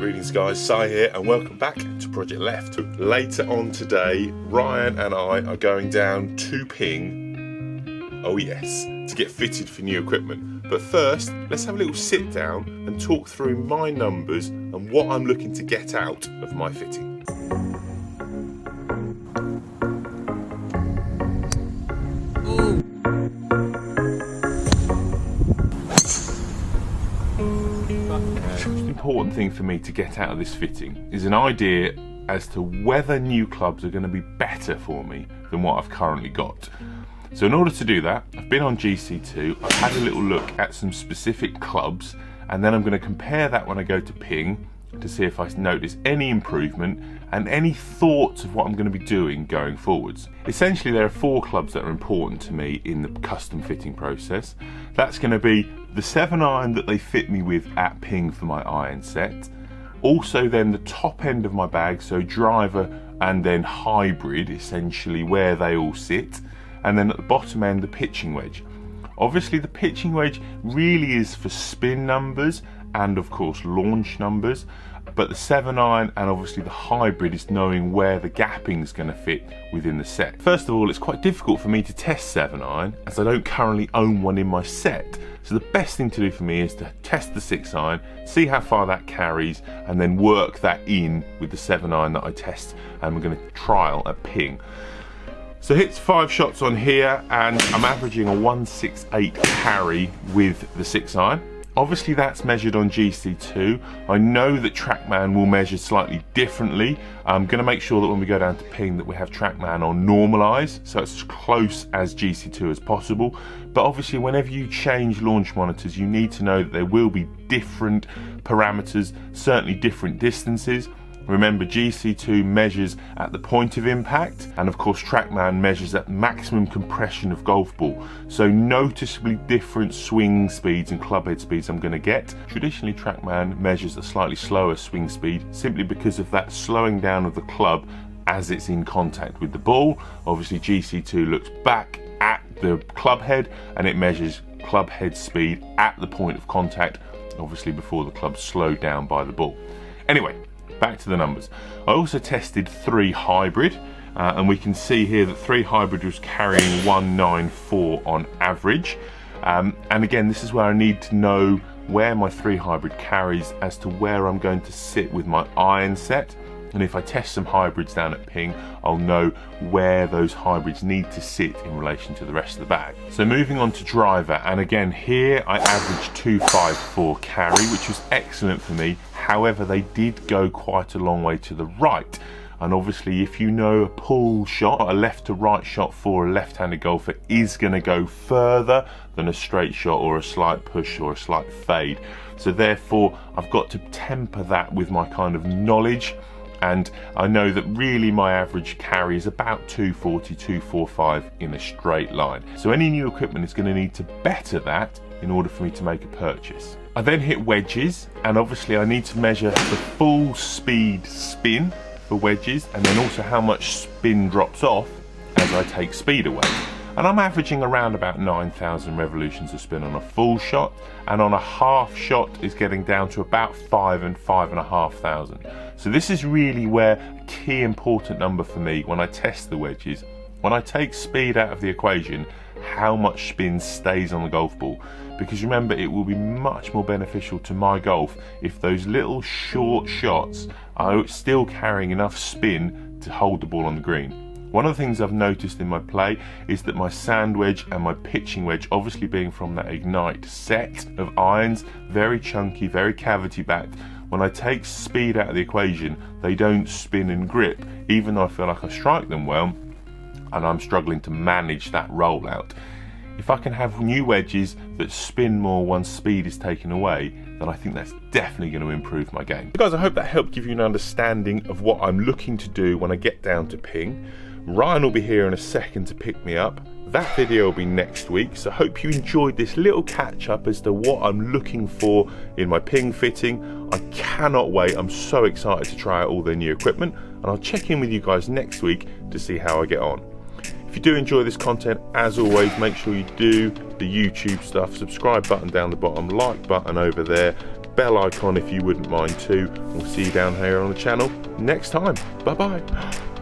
Greetings guys, Si here and welcome back to Project Left. Later on today, Ryan and I are going down to Ping, oh yes, to get fitted for new equipment. But first, let's have a little sit down and talk through my numbers and what I'm looking to get out of my fitting. The most important thing for me to get out of this fitting is an idea as to whether new clubs are going to be better for me than what I've currently got. So in order to do that, I've been on GC2, I've had a little look at some specific clubs, and then I'm going to compare that when I go to Ping to see if I notice any improvement and any thoughts of what I'm going to be doing going forwards. Essentially, there are 4 clubs that are important to me in the custom fitting process. That's going to be the 7-iron that they fit me with at Ping for my iron set. Also then the top end of my bag, so driver and then hybrid, essentially where they all sit. And then at the bottom end, the pitching wedge. Obviously the pitching wedge really is for spin numbers and of course launch numbers, but the 7-iron and obviously the hybrid is knowing where the gapping is going to fit within the set. First of all, it's quite difficult for me to test 7-iron as I don't currently own one in my set. So the best thing to do for me is to test the 6-iron, see how far that carries, and then work that in with the 7-iron that I test and we're going to trial at Ping. So hits 5 shots on here and I'm averaging a 168 carry with the 6-iron. Obviously that's measured on GC2. I know that TrackMan will measure slightly differently. I'm going to make sure that when we go down to Ping that we have TrackMan on normalised, so it's as close as GC2 as possible. But obviously whenever you change launch monitors, you need to know that there will be different parameters, certainly different distances. Remember, GC2 measures at the point of impact, and of course TrackMan measures at maximum compression of golf ball. So noticeably different swing speeds and club head speeds I'm going to get. Traditionally TrackMan measures a slightly slower swing speed simply because of that slowing down of the club as it's in contact with the ball. Obviously GC2 looks back at the club head and it measures club head speed at the point of contact, obviously before the club's slowed down by the ball. Anyway, back to the numbers. I also tested 3 hybrid and we can see here that 3 hybrid was carrying 194 on average, and again this is where I need to know where my 3 hybrid carries as to where I'm going to sit with my iron set, and if I test some hybrids down at Ping I'll know where those hybrids need to sit in relation to the rest of the bag. So moving on to driver, and again here I averaged 254 carry, which was excellent for me. However, they did go quite a long way to the right, and obviously if you know a pull shot, a left to right shot for a left-handed golfer is going to go further than a straight shot or a slight push or a slight fade. So therefore I've got to temper that with my kind of knowledge, and I know that really my average carry is about 240, 245 in a straight line. So any new equipment is going to need to better that in order for me to make a purchase. I then hit wedges, and obviously I need to measure the full speed spin for wedges and then also how much spin drops off as I take speed away. And I'm averaging around about 9,000 revolutions of spin on a full shot, and on a half shot is getting down to about 5 and 5,500. So this is really where a key important number for me when I test the wedges. When I take speed out of the equation, how much spin stays on the golf ball, because remember it will be much more beneficial to my golf if those little short shots are still carrying enough spin to hold the ball on the green. One of the things I've noticed in my play is that my sand wedge and my pitching wedge, obviously being from that Ignite set of irons, very chunky, very cavity backed, when I take speed out of the equation they don't spin and grip, even though I feel like I strike them well and I'm struggling to manage that rollout. If I can have new wedges that spin more once speed is taken away, then I think that's definitely going to improve my game. So guys, I hope that helped give you an understanding of what I'm looking to do when I get down to Ping. Ryan will be here in a second to pick me up. That video will be next week, so hope you enjoyed this little catch up as to what I'm looking for in my Ping fitting. I cannot wait, I'm so excited to try out all their new equipment, and I'll check in with you guys next week to see how I get on. If you do enjoy this content, as always, make sure you do the YouTube stuff, subscribe button down the bottom, like button over there, bell icon if you wouldn't mind too. We'll see you down here on the channel next time. Bye bye.